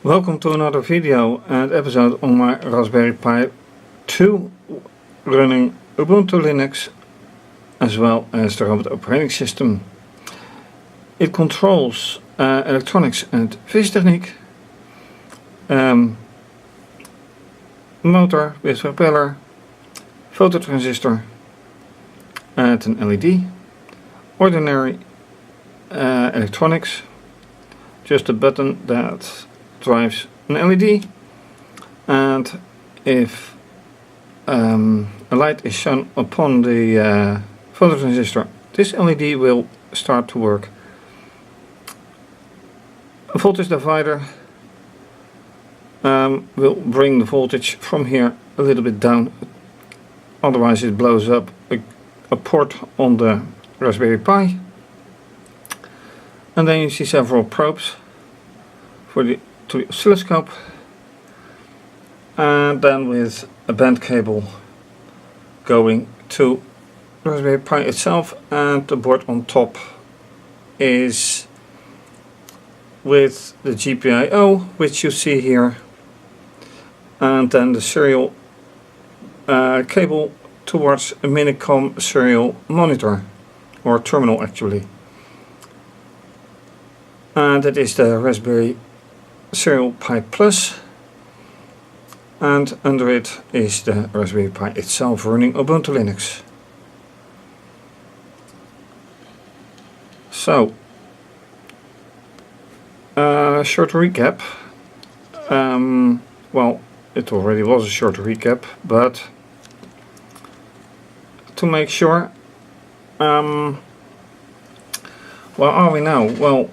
Welcome to another video and episode on my Raspberry Pi 2 running Ubuntu Linux as well as the robot operating system. It controls electronics and fischertechnik, motor with propeller, phototransistor and an LED, ordinary electronics, just a button that drives an LED, and if a light is shown upon the phototransistor, this LED will start to work. A voltage divider will bring the voltage from here a little bit down, otherwise it blows up a port on the Raspberry Pi. And then you see several probes to the oscilloscope, and then with a band cable going to Raspberry Pi itself, and the board on top is with the GPIO, which you see here, and then the serial cable towards a Minicom serial monitor, or terminal actually. And that is the Raspberry Serial Pi Plus, and under it is the Raspberry Pi itself running Ubuntu Linux. So, short recap. Well, it already was a short recap, but to make sure, where are we now? Well,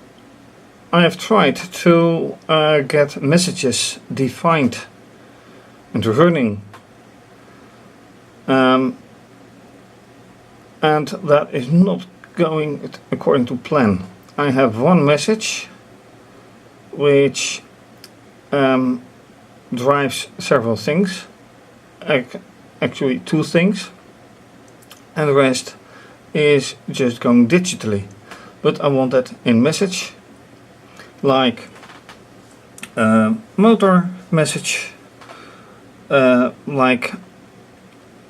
I have tried to get messages defined and running, and that is not going according to plan. I have one message which drives several things, actually two things, and the rest is just going digitally, but I want that in message, like motor message, like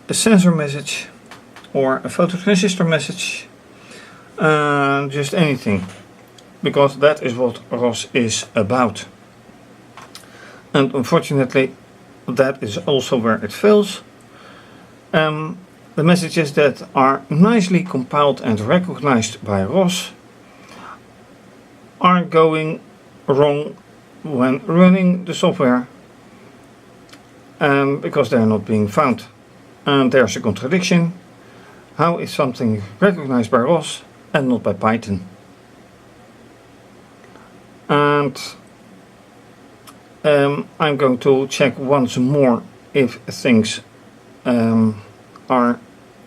a sensor message or a phototransistor message, just anything, because that is what ROS is about. And unfortunately that is also where it fails. The messages that are nicely compiled and recognized by ROS are going wrong when running the software, because they are not being found. And there's a contradiction. How is something recognized by ROS and not by Python? And I'm going to check once more if things are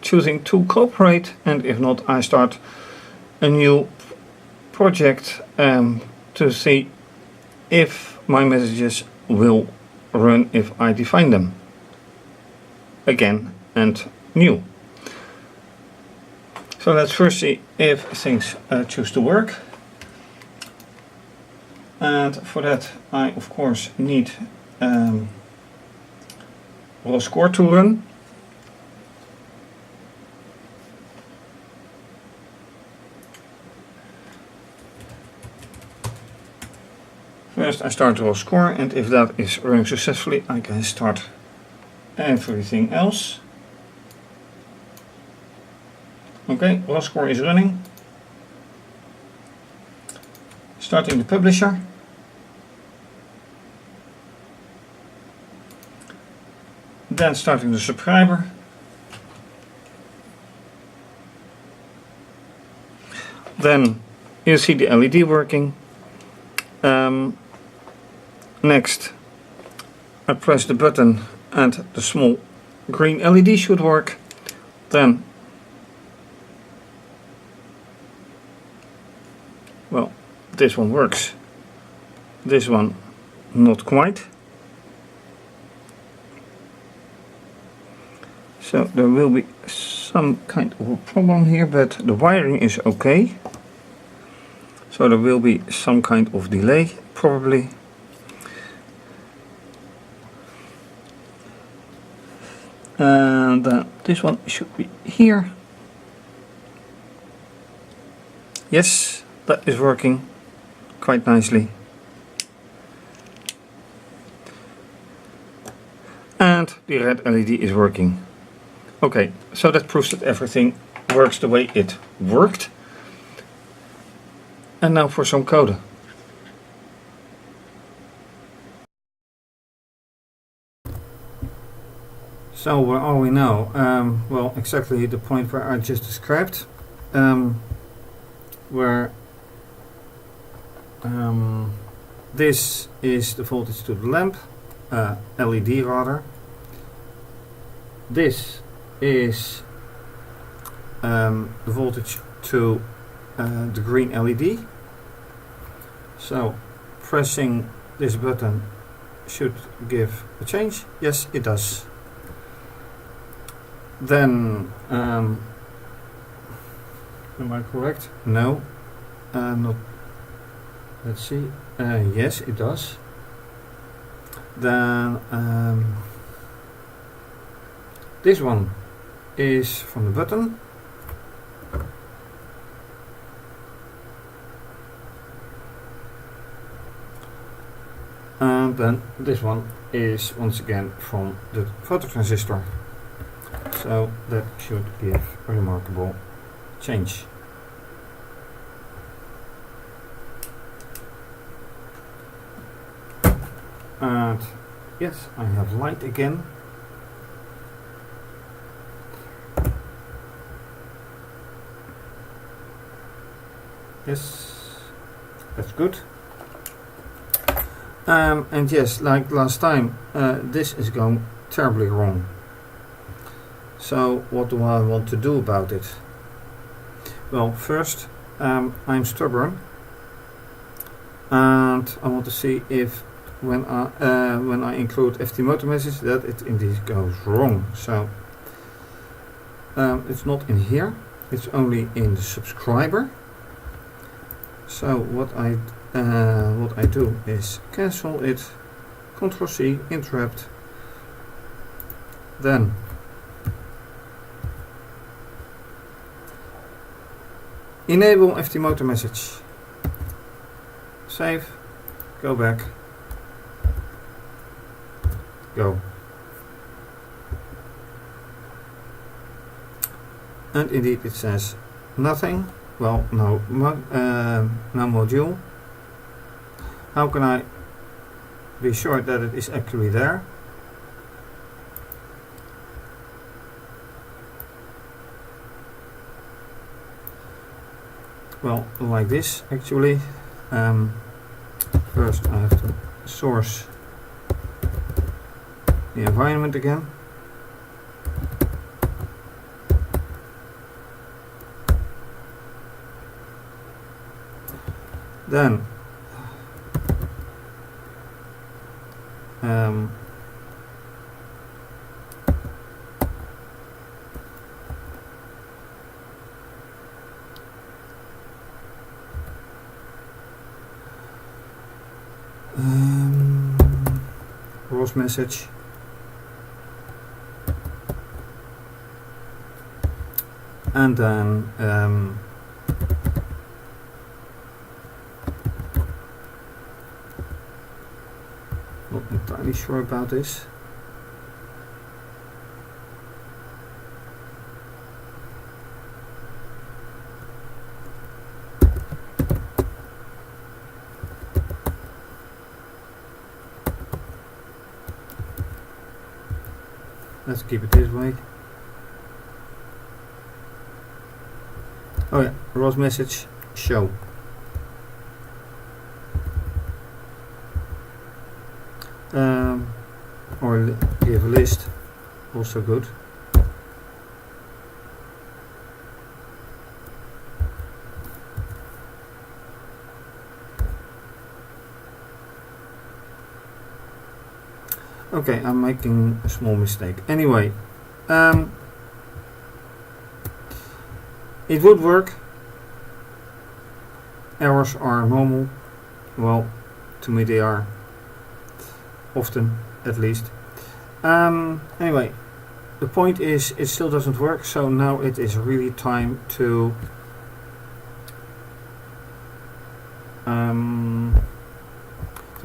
choosing to cooperate, and if not, I start a new project to see if my messages will run if I define them again and new. So let's first see if things choose to work, and for that I of course need ROS core to run. First I start ROS core, and if that is running successfully I can start everything else. Okay, ROS core is running. Starting the publisher. Then starting the subscriber. Then you see the LED working. Next I press the button and the small green LED should work. Then, well, this one works, this one not quite. So there will be some kind of a problem here, but the wiring is okay. So there will be some kind of delay probably. and this one should be here. Yes, that is working quite nicely. And the red LED is working. Okay, so that proves that everything works the way it worked. And now for some code. So where are we now? Well, exactly the point where I just described. Where this is the voltage to the lamp, LED rather. This is the voltage to the green LED. So pressing this button should give a change. Yes, it does. Then am I correct? No, not. Let's see. Yes, it does. Then this one is from the button. And then this one is once again from the phototransistor. So that should give a remarkable change. And yes, I have light again. Yes, that's good. And yes, like last time, this is going terribly wrong. So what do I want to do about it? Well, first, I'm stubborn, and I want to see if when I include FT motor message that it indeed goes wrong. So it's not in here; it's only in the subscriber. So what I do is cancel it, Ctrl C, interrupt, then enable FT motor message, save, go back, go. And indeed it says nothing. Well, no module. How can I be sure that it is actually there? Well, like this actually. First I have to source the environment again. Then ROS message, and then not entirely sure about this. Let's keep it this way. Oh yeah, ROS message, show. Or give a list, also good. Okay, I'm making a small mistake. Anyway, it would work. Errors are normal. Well, to me they are. Often, at least. Anyway, the point is, it still doesn't work, so now it is really time to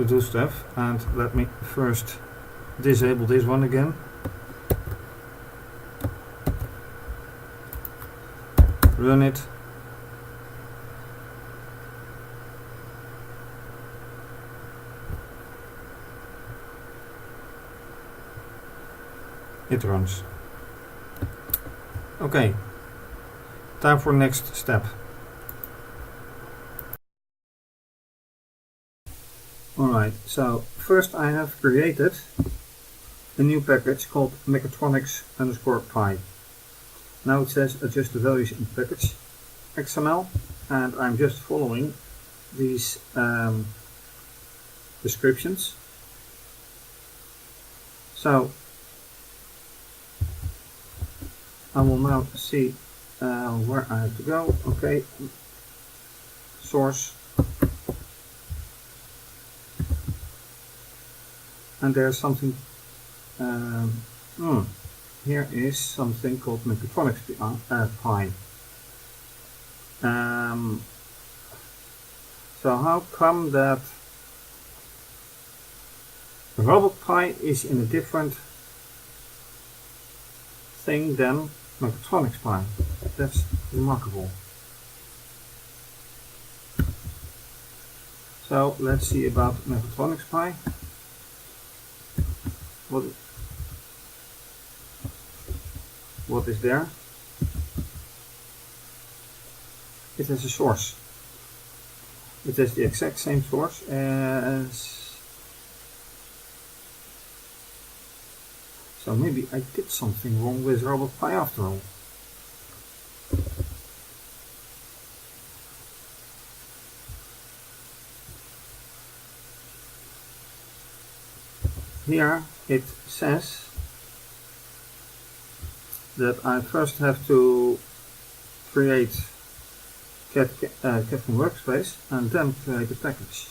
do stuff. And let me first disable this one again. Run it. It runs. Okay, time for next step. Alright, so first I have created a new package called mechatronics_pi. Now it says adjust the values in package XML, and I'm just following these descriptions. So I will now see where I have to go. Okay, source, and there's something. Here is something called mechatronics_pi. So how come that RoboPi is in a different thing than mechatronics_pi? That's remarkable. So let's see about mechatronics_pi. What is there? It has a source. It has the exact same source as... So maybe I did something wrong with RoboPi after all. Here it says that I first have to create Catkin workspace and then create a package.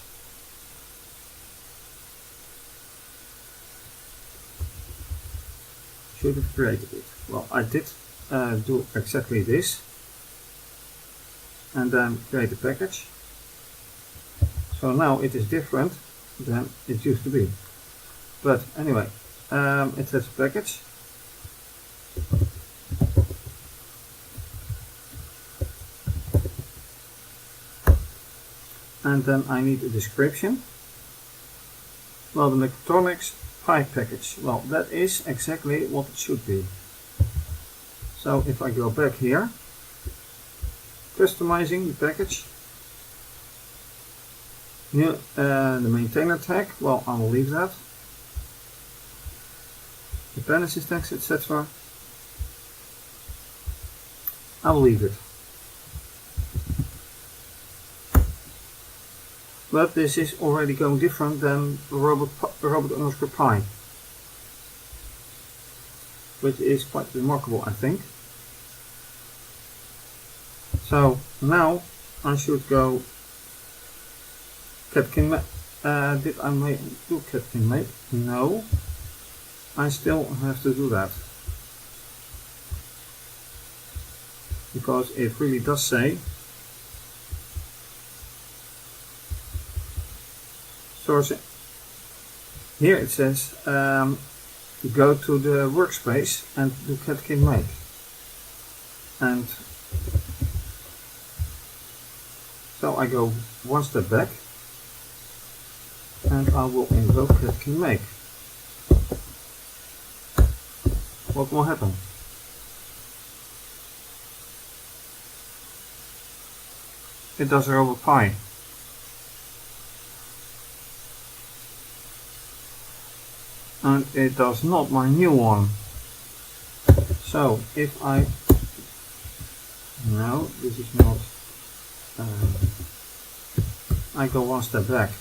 Should have created it. Well, I did do exactly this and then create a package. So now it is different than it used to be. But anyway, it says package. And then I need a description. Well, the mechatronics_pi package. Well, that is exactly what it should be. So if I go back here, customizing the package, the maintainer tag, well, I will leave that. Dependencies tags, etc. I will leave it. But this is already going different than robot_pi, which is quite remarkable, I think. So now I should go Catkin make. Did I do Catkin make? No. I still have to do that. Because it really does say source. Here it says go to the workspace and do Catkin make. And so I go one step back and I will invoke Catkin make. What will happen? It does RoboPi. And it does not my new one. So if I... No, this is not... I go one step back.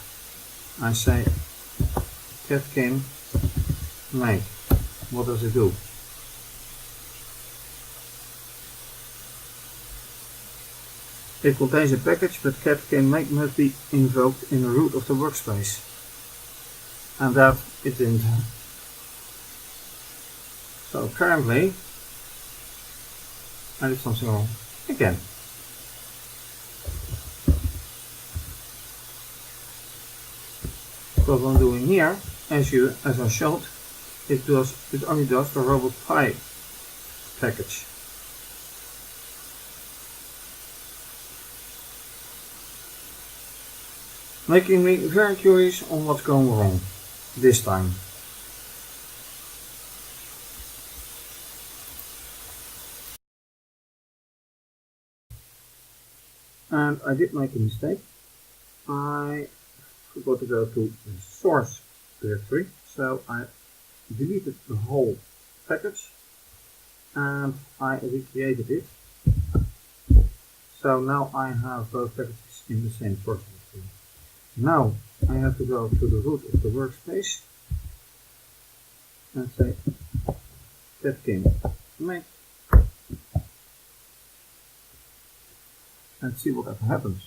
I say Catkin make. What does it do? It contains a package, but Catkin make must be invoked in the root of the workspace. And that it didn't. So apparently I did something wrong again. Because what I'm doing here, as I showed, it only does the RaspberryPi package. Making me very curious on what's going wrong this time. And I did make a mistake. I forgot to go to the source directory, so I deleted the whole package and I recreated it. So now I have both packages in the same source directory. Now I have to go to the root of the workspace and say catkin make and see whatever happens.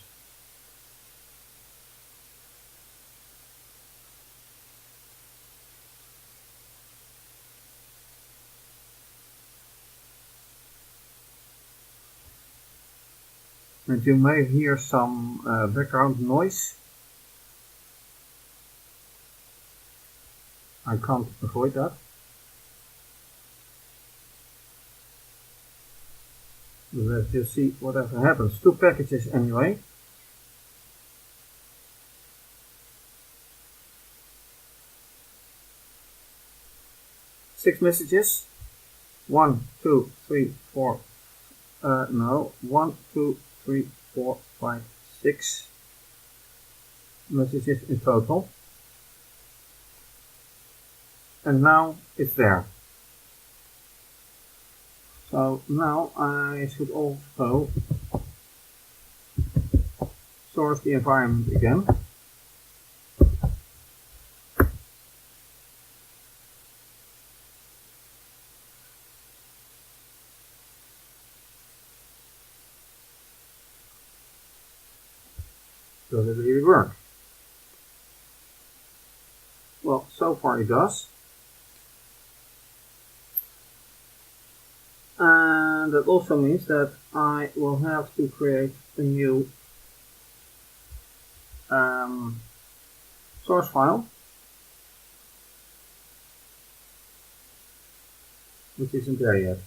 And you may hear some background noise. I can't avoid that. Let's just see whatever happens. 2 packages anyway. Six messages. 1, 2, 3, 4. No. 1, 2, 3, 4, 5, 6 messages in total. And now it's there. So now I should also source the environment again. Does it really work? Well, so far it does. And that also means that I will have to create a new source file, which isn't there yet.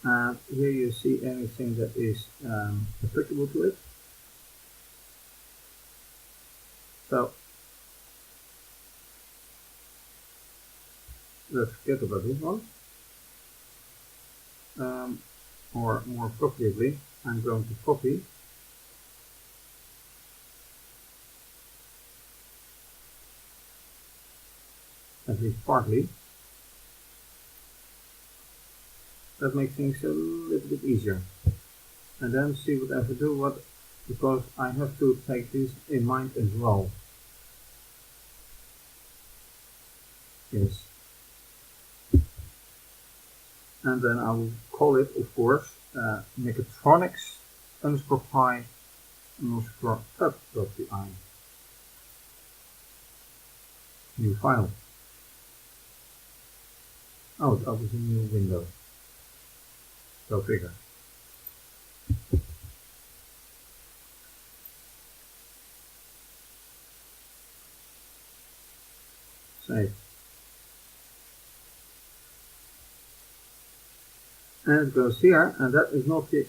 And here you see anything that is applicable to it. So let's forget about this one. Or more appropriately, I'm going to copy at least partly. That makes things a little bit easier. And then see what I have to do, because I have to take this in mind as well. Yes. And then I will call it, of course, mechatronics _pi _up.pi. New file. Oh, it opens a new window. Go figure. Save. And it goes here, and that is not the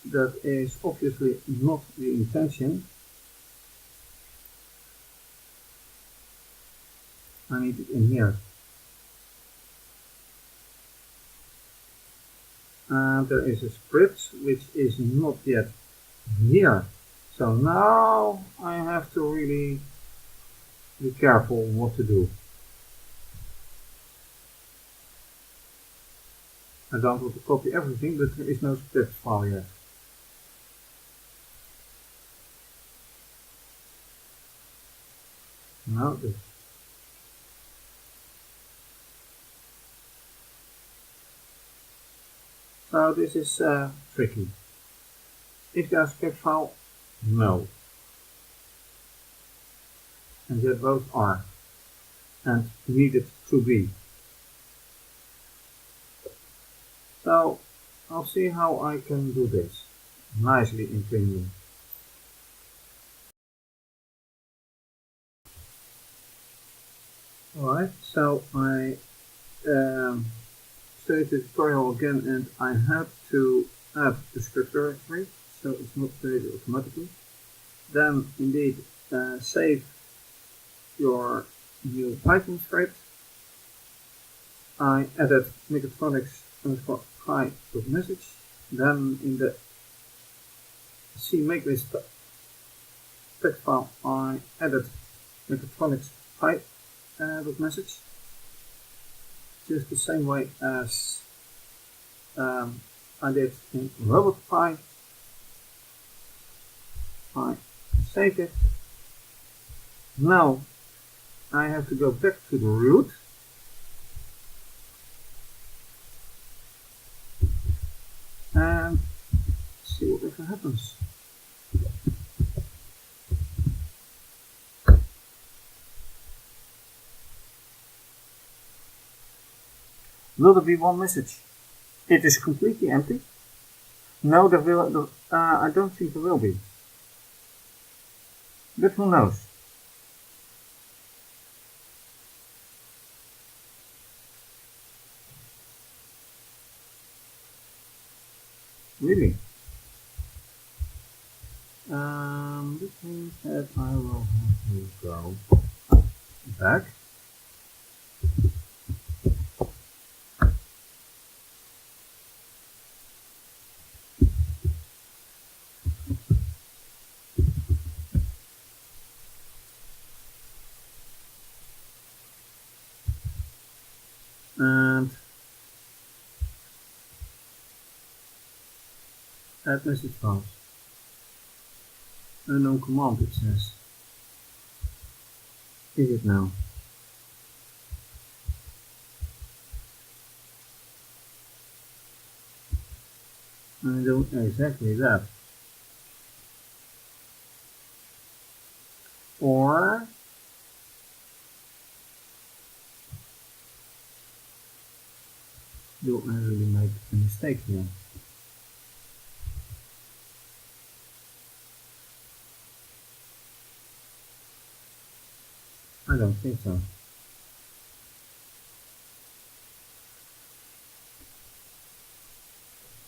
that is obviously not the intention. I need it in here. And there is a script which is not yet here. So now I have to really be careful what to do. I don't want to copy everything, but there is no script file yet. No, this. So this is tricky. Is there a script file? No. and yet both are and needed to be. So I'll see how I can do this nicely in Premium. Alright, so I started the tutorial again, and I have to add the script directory, so it's not created automatically. Then indeed save your new Python script. I added mechatronics_pi.message. Then in the C make list text file I added mechatronics_pi.message. Just the same way as I did in RoboTPi. I saved it. Now I have to go back to the root and see whatever happens. Will there be one message? It is completely empty. No, I don't think there will be. But who knows? Really? This means that I will have to go back. And add message files. Unknown command, it says. Is it now? I do exactly that. Or do I really make a mistake here? I don't think so.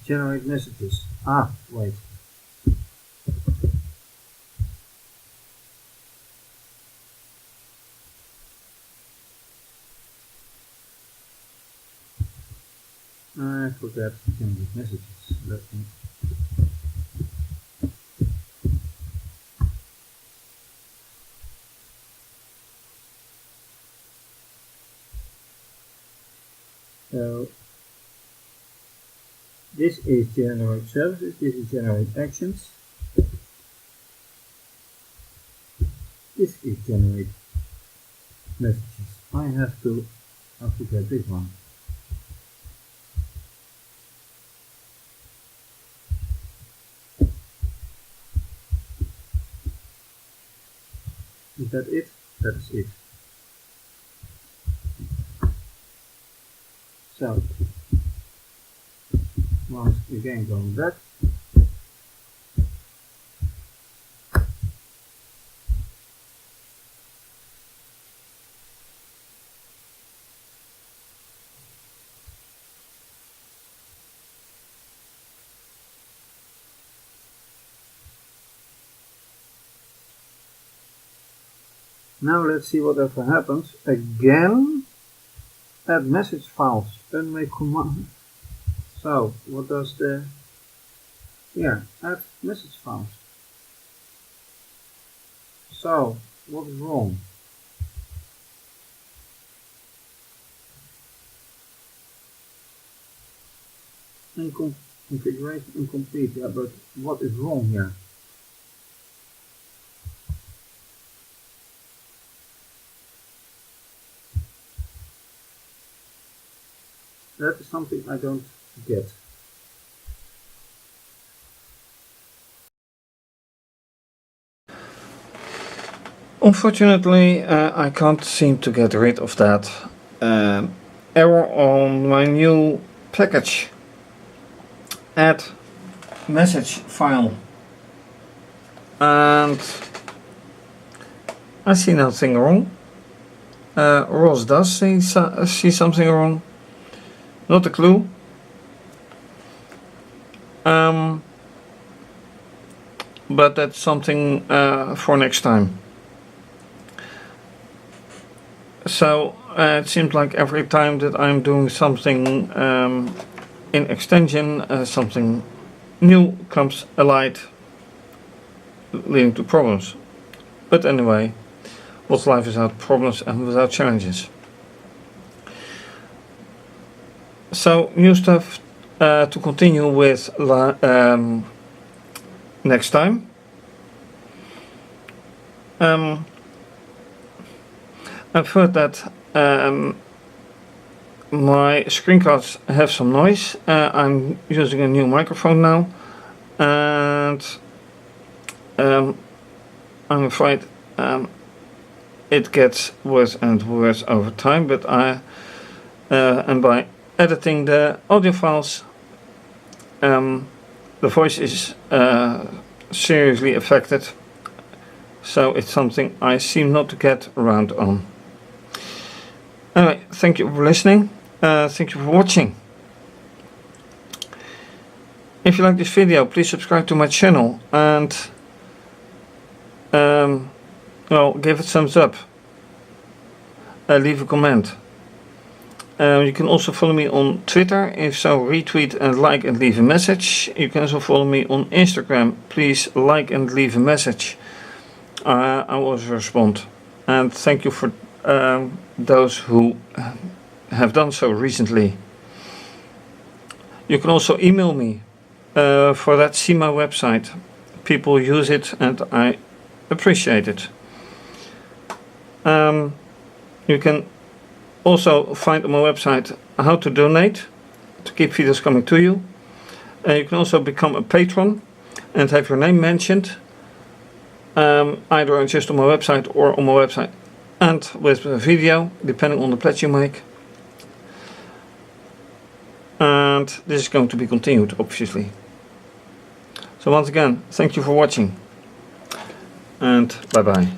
Generate messages. Ah, wait. I forgot to generate messages. Let me. So this is generate services, this is generate actions, this is generate messages. I have to get this one. Is that it? That is it. So once again going back. Now let's see whatever happens. Again, add message files, unmake command. So what does the, add message files. So what is wrong? Configuration incomplete, yeah, but what is wrong here? That is something I don't get. Unfortunately, I can't seem to get rid of that error on my new package. Add message file. And I see nothing wrong. ROS does see something wrong. Not a clue. But that's something for next time. So it seems like every time that I'm doing something in extension, something new comes alight, leading to problems. But anyway, what's life without problems and without challenges? So new stuff to continue with next time. I've heard that my screencasts have some noise. I'm using a new microphone now, and I'm afraid it gets worse and worse over time. But and by editing the audio files, the voice is seriously affected. So it's something I seem not to get around on. Anyway, thank you for listening. Thank you for watching. If you like this video, please subscribe to my channel and well, give it a thumbs up. Leave a comment. You can also follow me on Twitter. If so, retweet and like and leave a message. You can also follow me on Instagram. Please like and leave a message. I will also respond. And thank you for those who have done so recently. You can also email me. For that, see my website. People use it and I appreciate it. You can also find on my website how to donate to keep videos coming to you. You can also become a patron and have your name mentioned, either just on my website or on my website and with a video, depending on the pledge you make. And this is going to be continued, obviously. So once again, thank you for watching and bye bye.